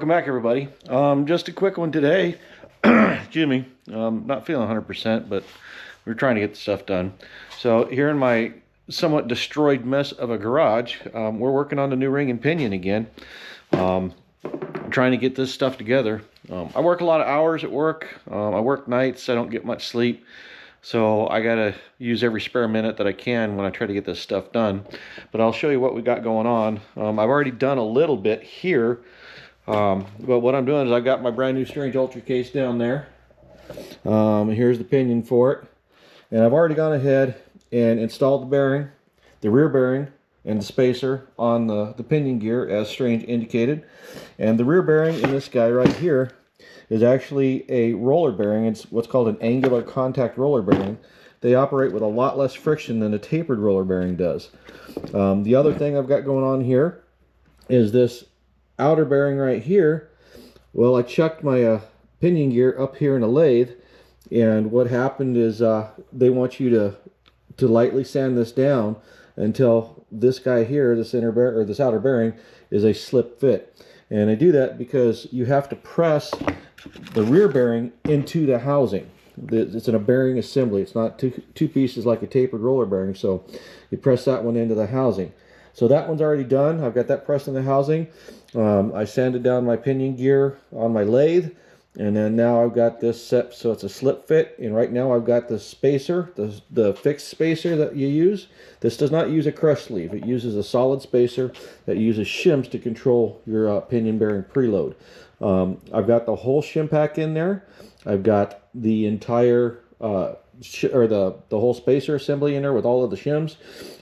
Welcome back, everybody. Just a quick one today. Excuse me. Not feeling 100%, but we're trying to get the stuff done. So here in my somewhat destroyed mess of a garage, we're working on the new ring and pinion again. I'm trying to get this stuff together. I work a lot of hours at work. I work nights. I don't get much sleep. So I gotta use every spare minute that I can when I try to get this stuff done. But I'll show you what we got going on. I've already done a little bit here. But what I'm doing is I've got my brand new Strange Ultra case down there. Here's the pinion for it. And I've already gone ahead and installed the bearing, the rear bearing, and the spacer on the pinion gear as Strange indicated. And the rear bearing in this guy right here is actually a roller bearing. It's what's called an angular contact roller bearing. They operate with a lot less friction than a tapered roller bearing does. The other thing I've got going on here is this outer bearing right here. Well, I chucked my pinion gear up here in a lathe, and what happened is they want you to lightly sand this down until this guy here, this inner bearing or this outer bearing, is a slip fit. And I do that because you have to press the rear bearing into the housing. It's in a bearing assembly. It's not two pieces like a tapered roller bearing. So you press that one into the housing. So that one's already done. I've got that pressed in the housing. I sanded down my pinion gear on my lathe, and then now I've got this set so it's a slip fit. And right now I've got the spacer, the fixed spacer that you use. This does not use a crush sleeve. It uses a solid spacer that uses shims to control your pinion bearing preload. I've got the whole shim pack in there. I've got the entire the whole spacer assembly in there with all of the shims.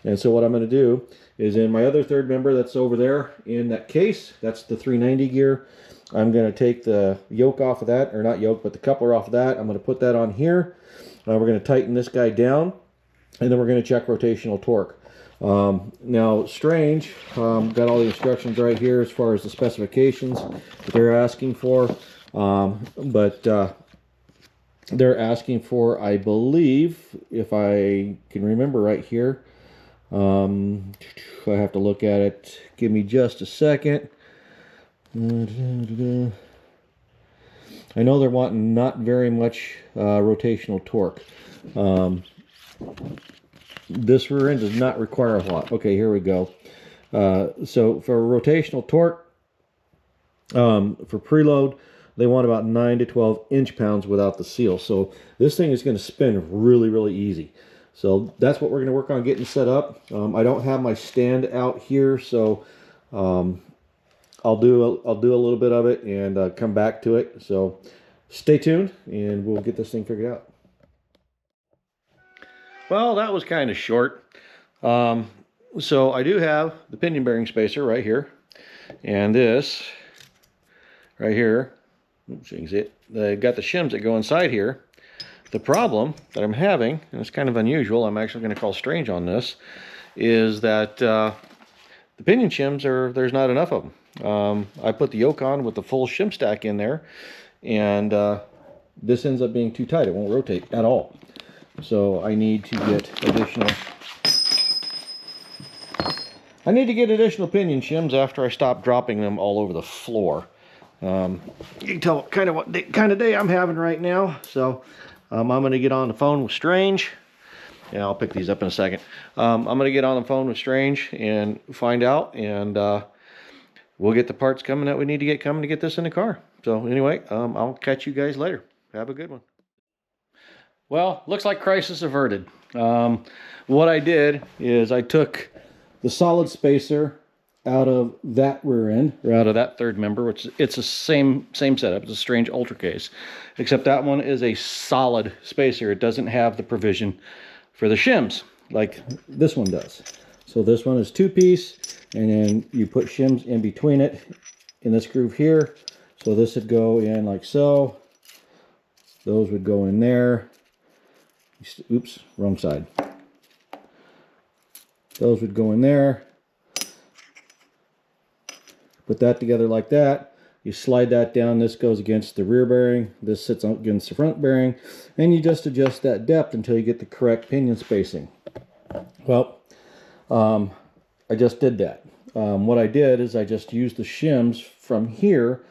And so what I'm going to do is in my other third member that's over there in that case, that's the 390 gear. I'm going to take the yoke off of that, or not yoke, but the coupler off of that. I'm going to put that on here. We're going to tighten this guy down, and then we're going to check rotational torque. Now, Strange got all the instructions right here as far as the specifications that they're asking for. They're asking for, I believe, if I can remember right here, I have to look at it. Give me just a second. I know they're wanting not very much rotational torque. This rear end does not require a lot. Okay, here we go. So for rotational torque, for preload, they want about 9 to 12 inch-pounds without the seal. So this thing is going to spin really, really easy. So that's what we're going to work on getting set up. I don't have my stand out here, so I'll do a little bit of it and come back to it. So stay tuned, and we'll get this thing figured out. Well, that was kind of short. So I do have the pinion bearing spacer right here, and this right here. Oops, you can see it. They've got the shims that go inside here. The problem that I'm having, and it's kind of unusual, I'm actually going to call Strange on this, is that the pinion shims there's not enough of them. I put the yoke on with the full shim stack in there, and this ends up being too tight. It won't rotate at all. So I need to get additional pinion shims after I stop dropping them all over the floor. You can tell kind of what kind of day I'm having right now. So I'm going to get on the phone with Strange. Yeah, I'll pick these up in a second. I'm going to get on the phone with Strange and find out, and we'll get the parts coming that we need to get coming to get this in the car. So anyway, I'll catch you guys later. Have a good one. Well, looks like crisis averted. What I did is I took the solid spacer out of that rear end, or out of that third member, which it's the same setup. It's a Strange Ultra case, except that one is a solid spacer. It doesn't have the provision for the shims like this one does. So this one is two-piece, and then you put shims in between it in this groove here. So this would go in like so. Those would go in there. Oops, wrong side. Those would go in there. Put that together like that. You slide that down. This goes against the rear bearing. This sits against the front bearing. And you just adjust that depth until you get the correct pinion spacing. Well, I just did that. What I did is I just used the shims from here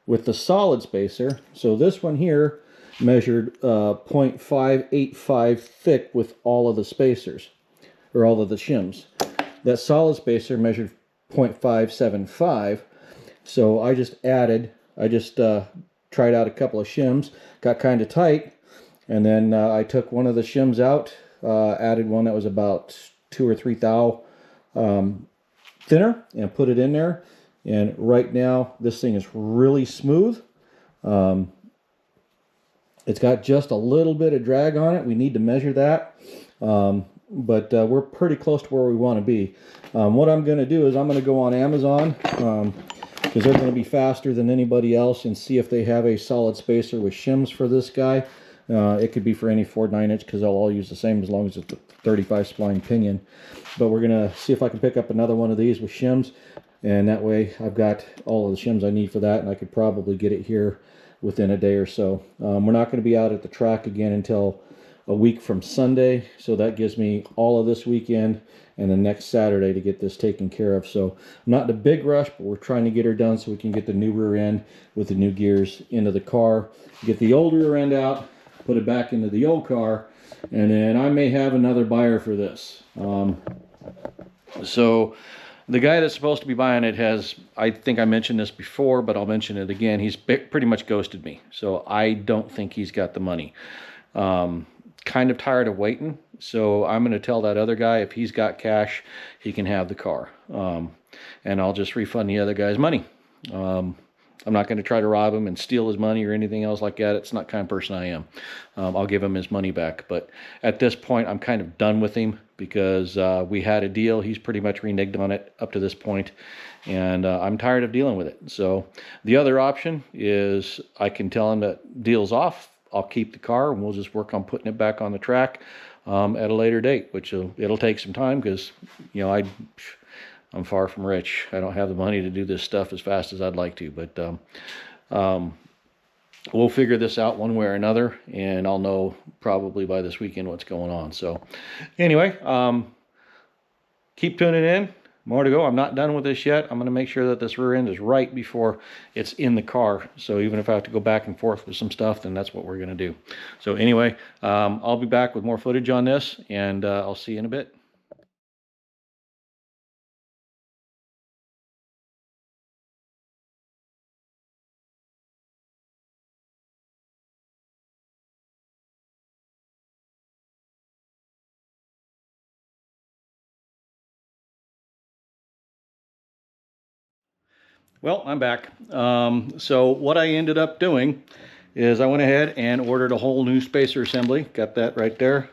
with the solid spacer. So this one here measured 0.585 thick with all of the spacers, or all of the shims. That solid spacer measured 0.575. So I just tried out a couple of shims, got kind of tight, and then I took one of the shims out, added one that was about 2 or 3 thou thinner, and put it in there. And right now this thing is really smooth. It's got just a little bit of drag on it. We need to measure that, but we're pretty close to where we want to be. What I'm going to do is I'm going to go on Amazon, because they're going to be faster than anybody else, and see if they have a solid spacer with shims for this guy. It could be for any 4/9 inch, because they'll all use the same as long as it's a 35 spline pinion. But we're going to see if I can pick up another one of these with shims, and that way I've got all of the shims I need for that, and I could probably get it here within a day or so. We're not going to be out at the track again until a week from Sunday, so that gives me all of this weekend and the next Saturday to get this taken care of. So I'm not in a big rush, but we're trying to get her done so we can get the new rear end with the new gears into the car, get the old rear end out, put it back into the old car, and then I may have another buyer for this. So the guy that's supposed to be buying it has, I think I mentioned this before, but I'll mention it again, he's pretty much ghosted me. So I don't think he's got the money. Kind of tired of waiting. So I'm going to tell that other guy if he's got cash, he can have the car. And I'll just refund the other guy's money. I'm not going to try to rob him and steal his money or anything else like that. It's not the kind of person I am. I'll give him his money back. But at this point, I'm kind of done with him, because we had a deal. He's pretty much reneged on it up to this point, and I'm tired of dealing with it. So the other option is I can tell him that deal's off. I'll keep the car, and we'll just work on putting it back on the track at a later date, which it'll take some time, because I'm far from rich. I don't have the money to do this stuff as fast as I'd like to, but we'll figure this out one way or another, and I'll know probably by this weekend what's going on. So anyway, keep tuning in. More to go. I'm not done with this yet. I'm going to make sure that this rear end is right before it's in the car. So even if I have to go back and forth with some stuff, then that's what we're going to do. So anyway, I'll be back with more footage on this, and I'll see you in a bit. Well, I'm back. So what I ended up doing is I went ahead and ordered a whole new spacer assembly. Got that right there.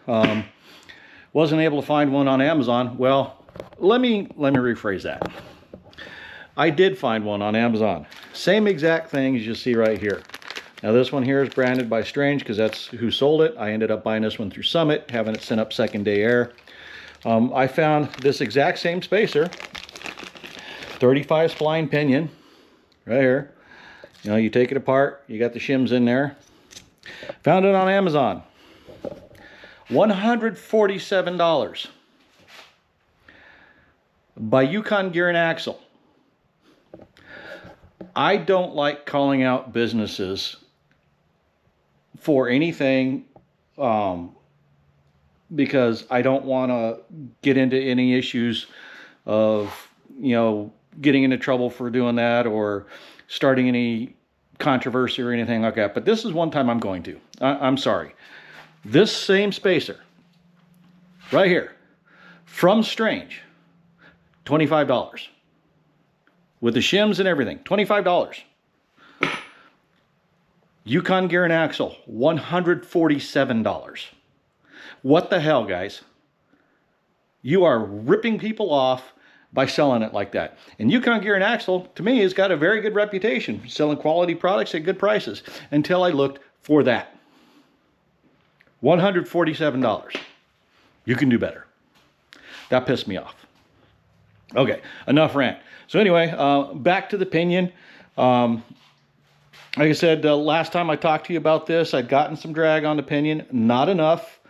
Wasn't able to find one on Amazon. Well, let me rephrase that. I did find one on Amazon. Same exact thing as you see right here. Now this one here is branded by Strange, because that's who sold it. I ended up buying this one through Summit, having it sent up second day air. I found this exact same spacer, 35 spline pinion, right here. You take it apart, you got the shims in there. Found it on Amazon. $147 by Yukon Gear and Axle. I don't like calling out businesses for anything, because I don't want to get into any issues of, getting into trouble for doing that or starting any controversy or anything like that. But this is one time I'm going to. I'm sorry. This same spacer right here from Strange, $25. With the shims and everything, $25. Yukon Gear and Axle, $147. What the hell, guys? You are ripping people off by selling it like that. And Yukon Gear and Axle, to me, has got a very good reputation for selling quality products at good prices, until I looked for that. $147. You can do better. That pissed me off. Okay, enough rant. So anyway, back to the pinion. Like I said, last time I talked to you about this, I'd gotten some drag on the pinion. Not enough,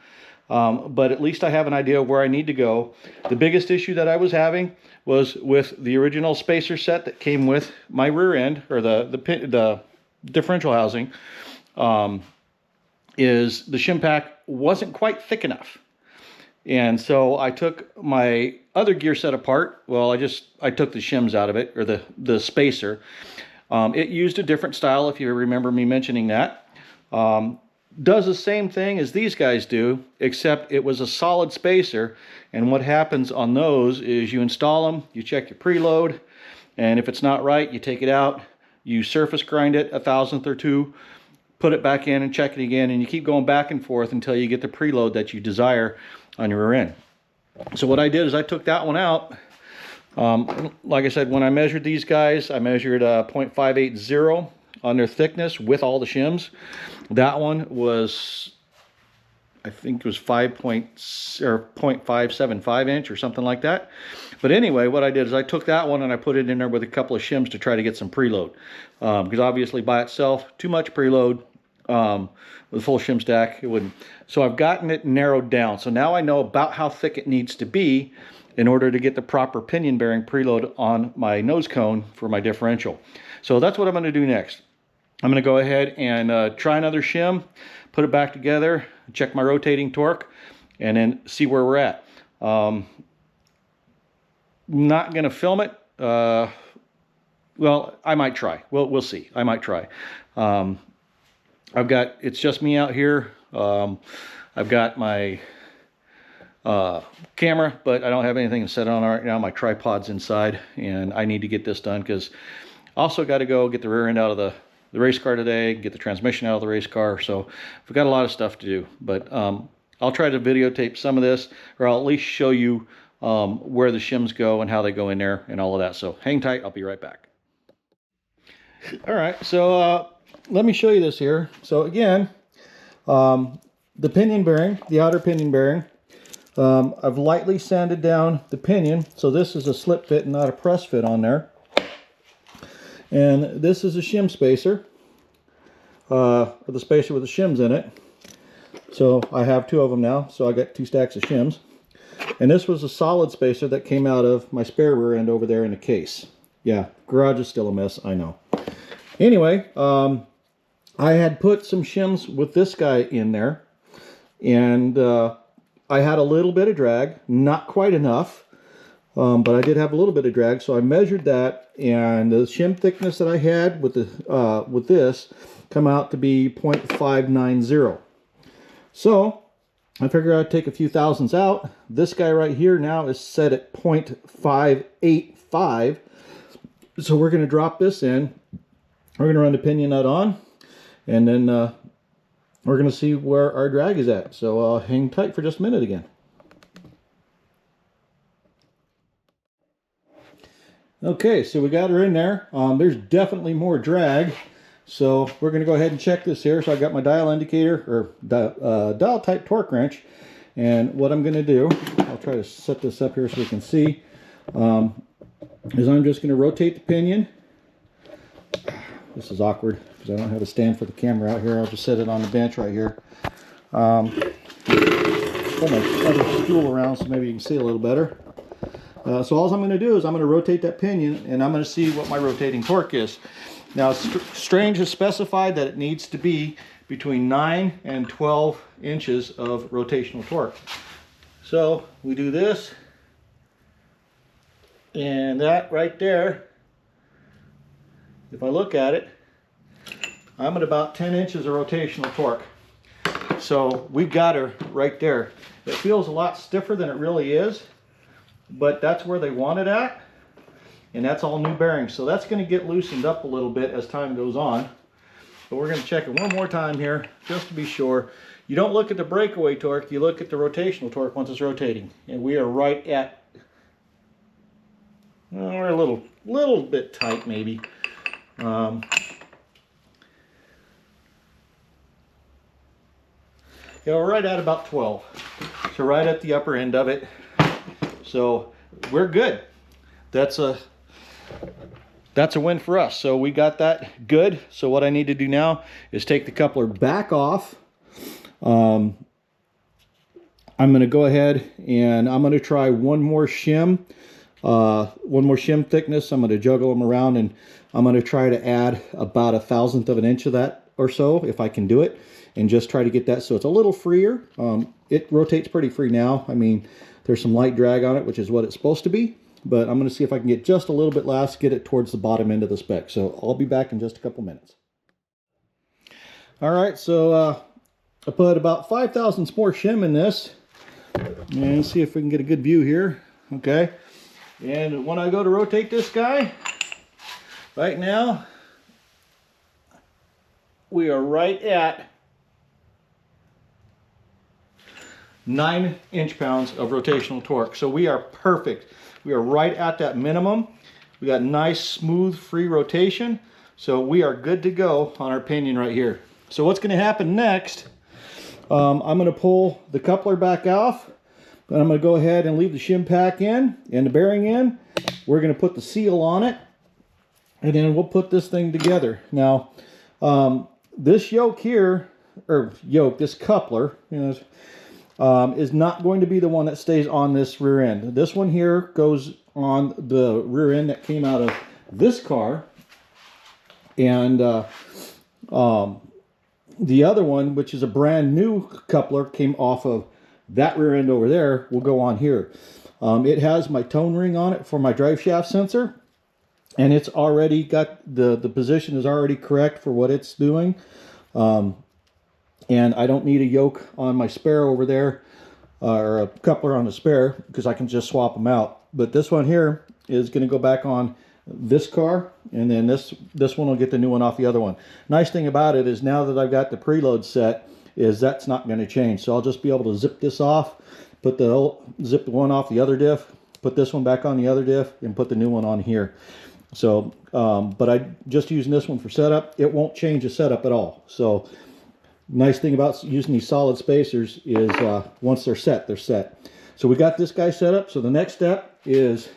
but at least I have an idea of where I need to go. The biggest issue that I was having was with the original spacer set that came with my rear end, or the differential housing is the shim pack wasn't quite thick enough. And so I took my other gear set apart. Well, I took the shims out of it, or the spacer. It used a different style, if you remember me mentioning that. Does the same thing as these guys do, except it was a solid spacer. And what happens on those is you install them, you check your preload, and if it's not right, you take it out, you surface grind it 1/1000th or 2, put it back in and check it again, and you keep going back and forth until you get the preload that you desire on your rear end. So what I did is I took that one out. Like I said, when I measured these guys, I measured 0.580 on their thickness with all the shims. That one was, I think it was 0.575 inch or something like that. But anyway, what I did is I took that one and I put it in there with a couple of shims to try to get some preload. Because obviously by itself, too much preload. With a full shim stack, it wouldn't. So I've gotten it narrowed down. So now I know about how thick it needs to be in order to get the proper pinion bearing preload on my nose cone for my differential. So that's what I'm going to do next. I'm going to go ahead and try another shim, put it back together, check my rotating torque, and then see where we're at. Not going to film it. Well, I might try. We'll see. I might try. It's just me out here. I've got my camera, but I don't have anything to set on right now. My tripod's inside, and I need to get this done because also got to go get the rear end out of the race car today, get the transmission out of the race car. So we've got a lot of stuff to do, but I'll try to videotape some of this, or I'll at least show you where the shims go and how they go in there and all of that. So hang tight, I'll be right back. All right, so let me show you this here. So again, the pinion bearing, the outer pinion bearing, I've lightly sanded down the pinion. So this is a slip fit and not a press fit on there. And this is a shim spacer, the spacer with the shims in it. So I have 2 of them now, so I got 2 stacks of shims. And this was a solid spacer that came out of my spare rear end over there in the case. Yeah, garage is still a mess, I know. Anyway, I had put some shims with this guy in there, and I had a little bit of drag, not quite enough, but I did have a little bit of drag, so I measured that, and the shim thickness that I had with this come out to be 0.590. So I figured I'd take a few thousandths out. This guy right here now is set at 0.585, so we're going to drop this in. We're going to run the pinion nut on, and then we're going to see where our drag is at. So hang tight for just a minute again. Okay, so we got her in there. There's definitely more drag. So we're going to go ahead and check this here. So I got my dial indicator, or dial type torque wrench. And what I'm going to do, I'll try to set this up here so we can see, is I'm just going to rotate the pinion. This is awkward because I don't have a stand for the camera out here. I'll just set it on the bench right here. Pull my other stool around so maybe you can see a little better. So all I'm going to do is I'm going to rotate that pinion, and I'm going to see what my rotating torque is. Now, Strange has specified that it needs to be between 9 and 12 inches of rotational torque. So we do this, and that right there, if I look at it, I'm at about 10 inches of rotational torque. So we've got her right there. It feels a lot stiffer than it really is, but that's where they want it at, and that's all new bearings. So that's going to get loosened up a little bit as time goes on. But we're going to check it one more time here just to be sure. You don't look at the breakaway torque, you look at the rotational torque once it's rotating. And we are right at, well, we're a little bit tight maybe. Yeah, we're right at about 12. So right at the upper end of it. So we're good. That's a win for us. So we got that good. So what I need to do now is take the coupler back off. I'm going to go ahead and I'm going to try one more shim thickness. I'm going to juggle them around and I'm going to try to add about 1/1000th of an inch of that or so, if I can do it, and just try to get that so it's a little freer. It rotates pretty free now. I mean, there's some light drag on it, which is what it's supposed to be, but I'm going to see if I can get just a little bit less, get it towards the bottom end of the spec. So I'll be back in just a couple minutes. All right, so I put about 5 thousandths more shim in this, and see if we can get a good view here. Okay, and when I go to rotate this guy, right now, we are right at 9 inch-pounds of rotational torque. So we are perfect. We are right at that minimum. We got nice, smooth, free rotation. So we are good to go on our pinion right here. So what's going to happen next, I'm going to pull the coupler back off. And I'm going to go ahead and leave the shim pack in and the bearing in. We're going to put the seal on it. And then we'll put this thing together. Now, this yoke here, this coupler, is not going to be the one that stays on this rear end. This one here goes on the rear end that came out of this car. And the other one, which is a brand new coupler, came off of that rear end over there, will go on here. It has my tone ring on it for my drive shaft sensor. And it's already got, the position is already correct for what it's doing. And I don't need a yoke on my spare over there, or a coupler on the spare, because I can just swap them out. But this one here is going to go back on this car, and then this one will get the new one off the other one. Nice thing about it is now that I've got the preload set, is that's not going to change. So I'll just be able to zip this off, zip the one off the other diff, put this one back on the other diff, and put the new one on here. So, but I'm just using this one for setup. It won't change the setup at all. So, nice thing about using these solid spacers is once they're set, they're set. So we got this guy set up. So the next step is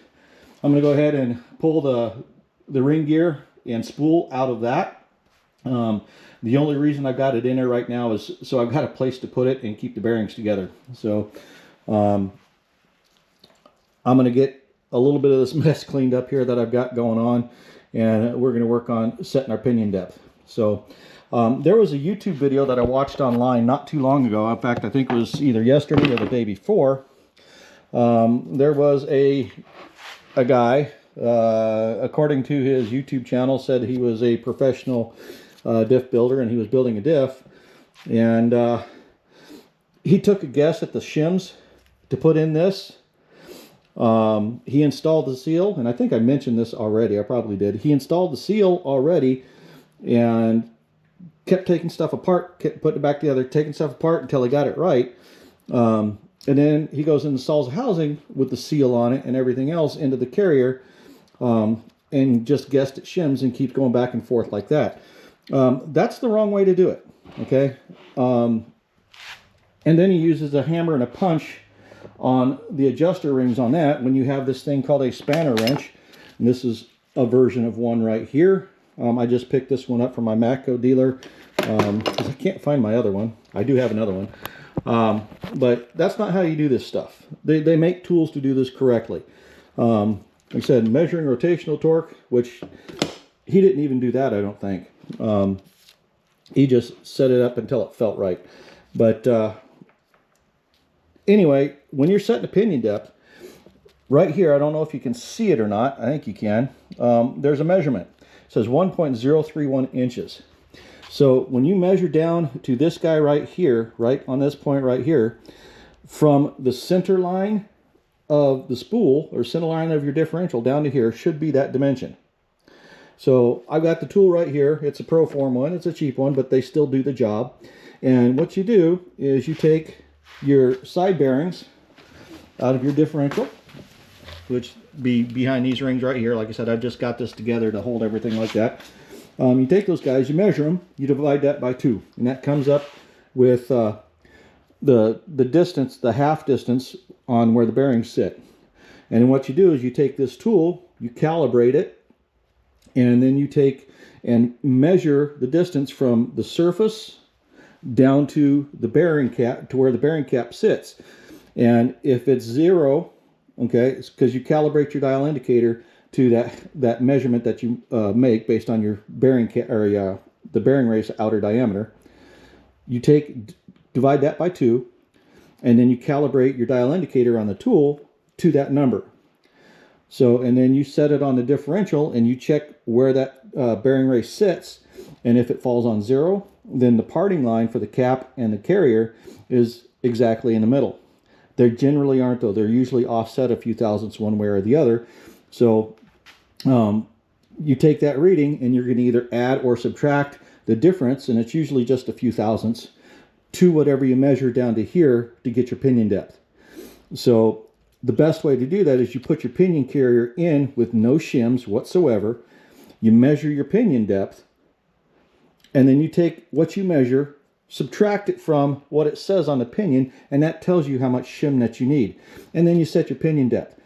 I'm going to go ahead and pull the ring gear and spool out of that. The only reason I've got it in there right now is so I've got a place to put it and keep the bearings together. So I'm going to get a little bit of this mess cleaned up here that I've got going on, and we're going to work on setting our pinion depth. So there was a YouTube video that I watched online not too long ago. In fact, I think it was either yesterday or the day before. There was a guy, according to his YouTube channel, said he was a professional diff builder, and he was building a diff, and he took a guess at the shims to put in this. He installed the seal, and I think I mentioned this already. I probably did. He installed the seal already and kept taking stuff apart, kept putting it back together, taking stuff apart until he got it right. And then he goes and installs a housing with the seal on it and everything else into the carrier, and just guessed at shims and keeps going back and forth like that. That's the wrong way to do it. Okay. And then he uses a hammer and a punch on the adjuster rings on that when you have this thing called a spanner wrench. And this is a version of one right here. I just picked this one up from my Matco dealer because I can't find my other one. I do have another one. But that's not how you do this stuff. They make tools to do this correctly. Like I said, measuring rotational torque, which he didn't even do that, I don't think. He just set it up until it felt right. But anyway, when you're setting the pinion depth, right here, I don't know if you can see it or not. I think you can. There's a measurement. It says 1.031 inches. So when you measure down to this guy right here, right on this point right here, from the center line of the spool, or center line of your differential down to here, should be that dimension. So I've got the tool right here. It's a Proform one. It's a cheap one, but they still do the job. And what you do is you take your side bearings out of your differential, which be behind these rings right here. Like I said, I've just got this together to hold everything like that. You take those guys, you measure them, you divide that by 2, and that comes up with the distance, the half distance on where the bearings sit. And then what you do is you take this tool, you calibrate it, and then you take and measure the distance from the surface down to the bearing cap, to where the bearing cap sits. And if it's 0, okay, it's because you calibrate your dial indicator to that measurement that you make based on your bearing the bearing race outer diameter. You divide that by 2, and then you calibrate your dial indicator on the tool to that number. So, and then you set it on the differential and you check where that bearing race sits, and if it falls on 0, then the parting line for the cap and the carrier is exactly in the middle. They generally aren't, though. They're usually offset a few thousandths one way or the other. So you take that reading and you're going to either add or subtract the difference, and it's usually just a few thousandths, to whatever you measure down to here to get your pinion depth. So the best way to do that is you put your pinion carrier in with no shims whatsoever. You measure your pinion depth, and then you take what you measure, subtract it from what it says on the pinion, and that tells you how much shim that you need. And then you set your pinion depth.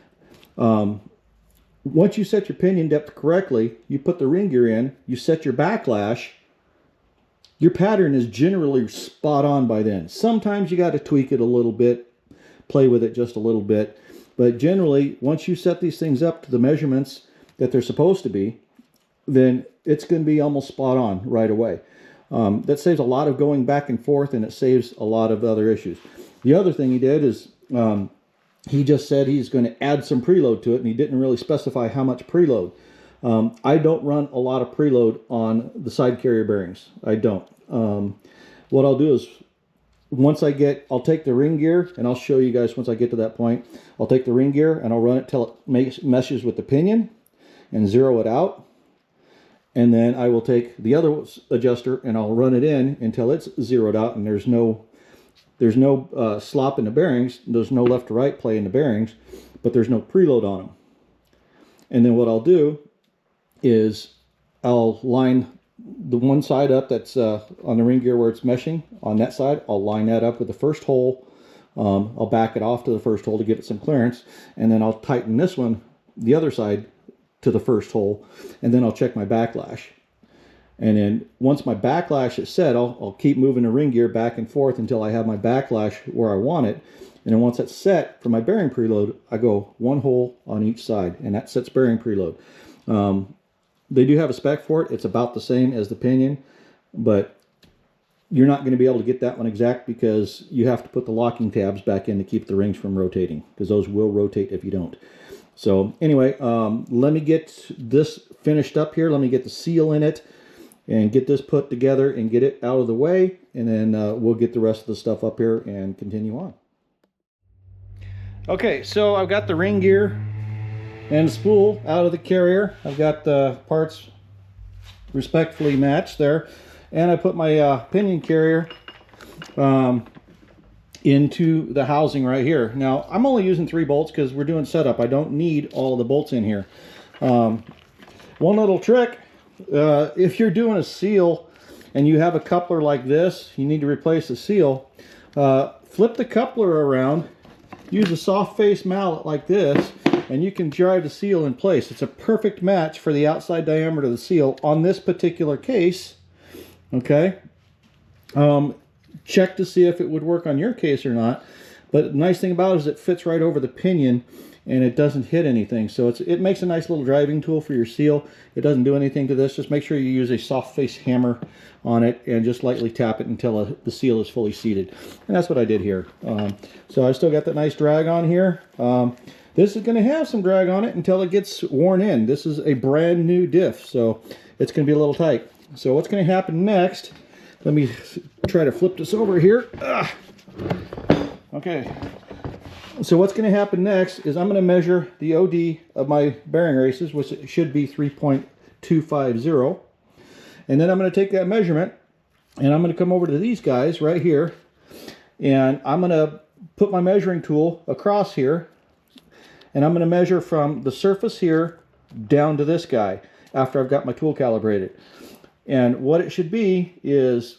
Once you set your pinion depth correctly, you put the ring gear in, you set your backlash. Your pattern is generally spot on by then. Sometimes you got to tweak it a little bit, play with it just a little bit. But generally, once you set these things up to the measurements that they're supposed to be, then it's going to be almost spot on right away. That saves a lot of going back and forth, and it saves a lot of other issues. The other thing he did is he just said he's going to add some preload to it, and he didn't really specify how much preload. I don't run a lot of preload on the side carrier bearings. I don't. What I'll do is I'll take the ring gear, and I'll show you guys once I get to that point. I'll take the ring gear and I'll run it till it meshes with the pinion and zero it out. And then I will take the other adjuster and I'll run it in until it's zeroed out and there's no slop in the bearings. There's no left to right play in the bearings, but there's no preload on them. And then what I'll do is I'll line the one side up that's on the ring gear where it's meshing. On that side, I'll line that up with the first hole. I'll back it off to the first hole to give it some clearance, and then I'll tighten this one, the other side, to the first hole, and then I'll check my backlash. And then once my backlash is set, I'll keep moving the ring gear back and forth until I have my backlash where I want it. And then once it's set for my bearing preload, I go one hole on each side, and that sets bearing preload. They do have a spec for it. It's about the same as the pinion, but you're not going to be able to get that one exact because you have to put the locking tabs back in to keep the rings from rotating, because those will rotate if you don't. So anyway, let me get this finished up here. Let me get the seal in it and get this put together and get it out of the way, and then we'll get the rest of the stuff up here and continue on. Okay, so I've got the ring gear and the spool out of the carrier. I've got the parts respectfully matched there, and I put my pinion carrier into the housing right here. Now I'm only using 3 bolts because we're doing setup. I don't need all the bolts in here. One little trick, if you're doing a seal and you have a coupler like this, you need to replace the seal, flip the coupler around, use a soft face mallet like this, and you can drive the seal in place. It's a perfect match for the outside diameter of the seal on this particular case. Okay. Check to see if it would work on your case or not. But the nice thing about it is it fits right over the pinion and it doesn't hit anything. So it makes a nice little driving tool for your seal. It doesn't do anything to this. Just make sure you use a soft face hammer on it and just lightly tap it until the seal is fully seated. And that's what I did here. So I still got that nice drag on here. This is going to have some drag on it until it gets worn in. This is a brand new diff, so it's going to be a little tight. So what's going to happen next, let me try to flip this over here. Okay, so what's going to happen next is I'm going to measure the OD of my bearing races, which should be 3.250. And then I'm going to take that measurement and I'm going to come over to these guys right here, and I'm going to put my measuring tool across here, and I'm going to measure from the surface here down to this guy after I've got my tool calibrated. And what it should be is,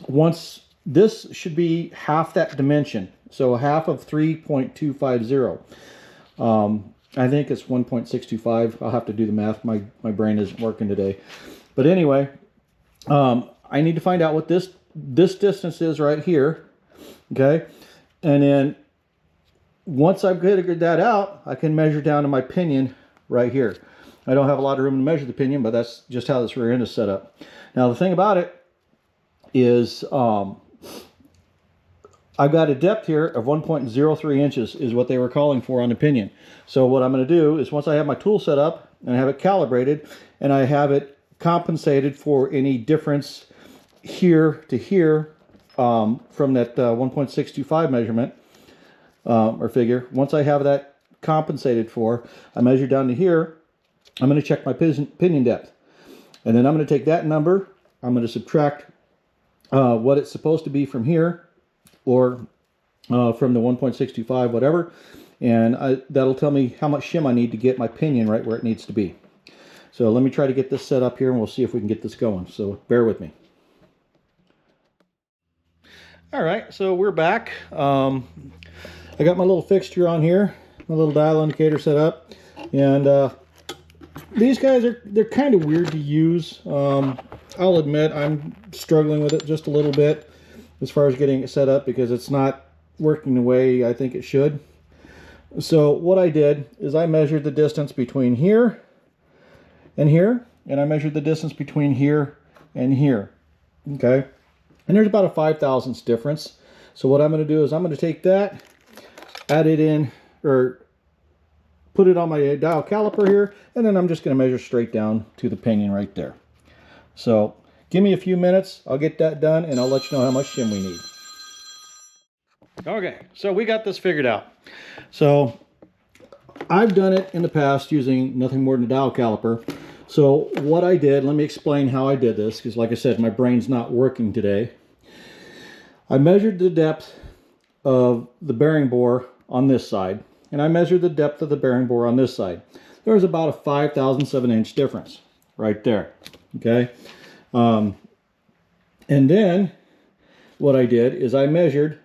once this should be half that dimension, so half of 3.250. I think it's 1.625. I'll have to do the math. My brain isn't working today. But anyway, I need to find out what this distance is right here. Okay, and then once I've figured that out, I can measure down to my pinion right here. I don't have a lot of room to measure the pinion, but that's just how this rear end is set up. Now the thing about it is I've got a depth here of 1.03 inches is what they were calling for on the pinion. So what I'm going to do is once I have my tool set up and I have it calibrated and I have it compensated for any difference here to here from that 1.625 measurement or figure, once I have that compensated for, I measure down to here, I'm going to check my pinion depth. And then I'm going to take that number, I'm going to subtract what it's supposed to be from here, or from the 1.625, whatever, and that'll tell me how much shim I need to get my pinion right where it needs to be. So let me try to get this set up here, and we'll see if we can get this going. So bear with me. All right, so we're back. I got my little fixture on here, my little dial indicator set up, and these guys they're kind of weird to use. I'll admit I'm struggling with it just a little bit as far as getting it set up because it's not working the way I think it should. So what I did is I measured the distance between here, and I measured the distance between here and here. Okay, and there's about a 5/1000ths difference. So what I'm going to do is I'm going to take that, add it in, or put it on my dial caliper here, and then I'm just going to measure straight down to the pinion right there. So give me a few minutes, I'll get that done, and I'll let you know how much shim we need. Okay, so we got this figured out. So I've done it in the past using nothing more than a dial caliper. So what I did, let me explain how I did this, because like I said, my brain's not working today. I measured the depth of the bearing bore on this side, and I measured the depth of the bearing bore on this side. There was about a 5/1000ths of an inch difference right there. Okay, and then what I did is I measured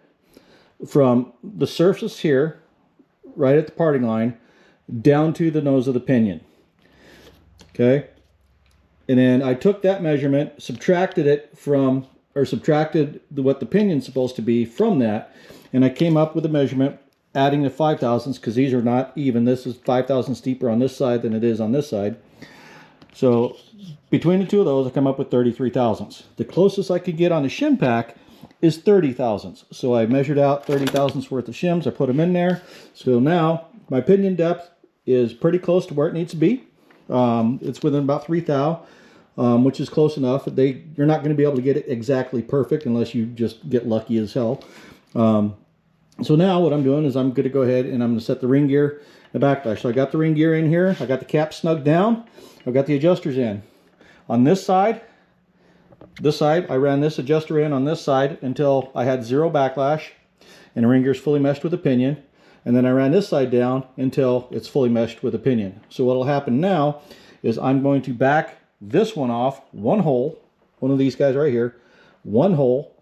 from the surface here, right at the parting line, down to the nose of the pinion. Okay, and then I took that measurement, subtracted it from, or subtracted what the pinion's supposed to be from that, and I came up with a measurement adding the 5/1000ths, because these are not even. This is 5/1000ths deeper on this side than it is on this side. So between the two of those, I come up with 33/1000ths. The closest I could get on the shim pack is 30/1000ths. So I measured out 30/1000ths worth of shims. I put them in there. So now my pinion depth is pretty close to where it needs to be. It's within about 3 thou, which is close enough. You're not going to be able to get it exactly perfect unless you just get lucky as hell. So now what I'm doing is I'm going to go ahead and I'm going to set the ring gear and the backlash. So I got the ring gear in here. I got the cap snugged down. I've got the adjusters in. On this side, I ran this adjuster in on this side until I had 0 backlash and the ring gear is fully meshed with the pinion. And then I ran this side down until it's fully meshed with the pinion. So what will happen now is I'm going to back this one off, one hole, one of these guys right here, one hole,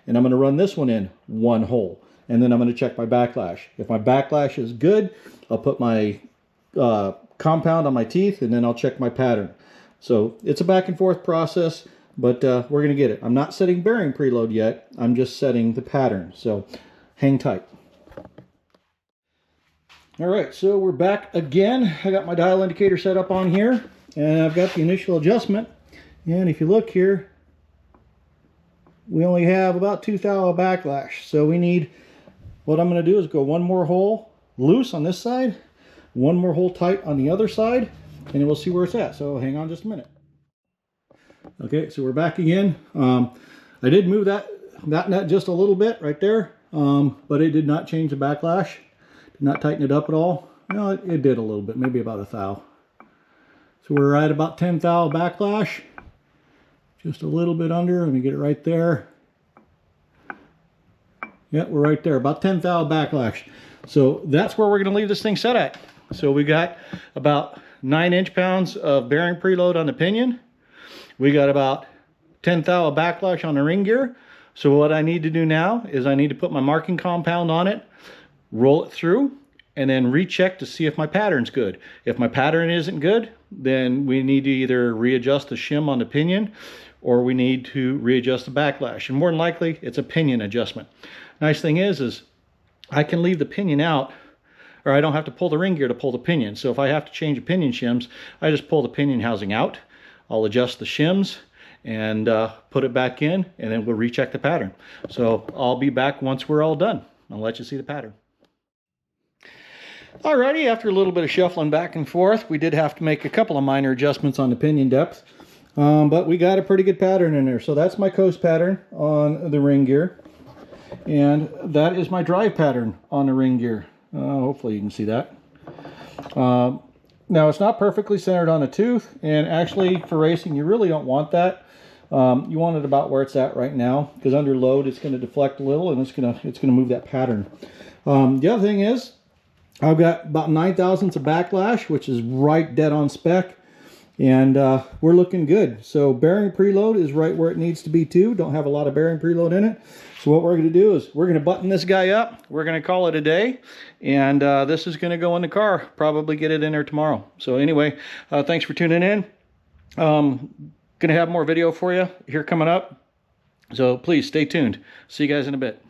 and I'm going to run this one in, one hole. And then I'm going to check my backlash. If my backlash is good, I'll put my compound on my teeth, and then I'll check my pattern. So it's a back and forth process, but we're going to get it. I'm not setting bearing preload yet. I'm just setting the pattern. So hang tight. All right, so we're back again. I got my dial indicator set up on here, and I've got the initial adjustment. And if you look here, we only have about 2 thou backlash. So we need, what I'm going to do is go one more hole loose on this side, one more hole tight on the other side, and then we'll see where it's at. So hang on just a minute. Okay, so we're back again. I did move that nut just a little bit right there, but it did not change the backlash. Did not tighten it up at all. No, it did a little bit, maybe about 1 thou. So we're at about 10 thou backlash. Just a little bit under. Let me get it right there. Yeah, we're right there, about 10 thou backlash. So that's where we're going to leave this thing set at. So we got about 9 inch-pounds of bearing preload on the pinion. We got about 10 thou backlash on the ring gear. So what I need to do now is I need to put my marking compound on it, roll it through, and then recheck to see if my pattern's good. If my pattern isn't good, then we need to either readjust the shim on the pinion, or we need to readjust the backlash. And more than likely, it's a pinion adjustment. Nice thing is I can leave the pinion out, or I don't have to pull the ring gear to pull the pinion. So if I have to change a pinion shims, I just pull the pinion housing out. I'll adjust the shims and put it back in, and then we'll recheck the pattern. So I'll be back once we're all done. I'll let you see the pattern. Alrighty, after a little bit of shuffling back and forth, we did have to make a couple of minor adjustments on the pinion depth. But we got a pretty good pattern in there. So that's my coast pattern on the ring gear. And that is my drive pattern on the ring gear. Hopefully you can see that. Now it's not perfectly centered on the tooth. And actually for racing, you really don't want that. You want it about where it's at right now. Because under load, it's going to deflect a little and it's going to move that pattern. The other thing is, I've got about 9 thousandths of backlash, which is right dead on spec. And we're looking good. So bearing preload is right where it needs to be too. Don't have a lot of bearing preload in it. So what we're going to do is we're going to button this guy up. We're going to call it a day. And this is going to go in the car. Probably get it in there tomorrow. So anyway, thanks for tuning in. Going to have more video for you here coming up. So please stay tuned. See you guys in a bit.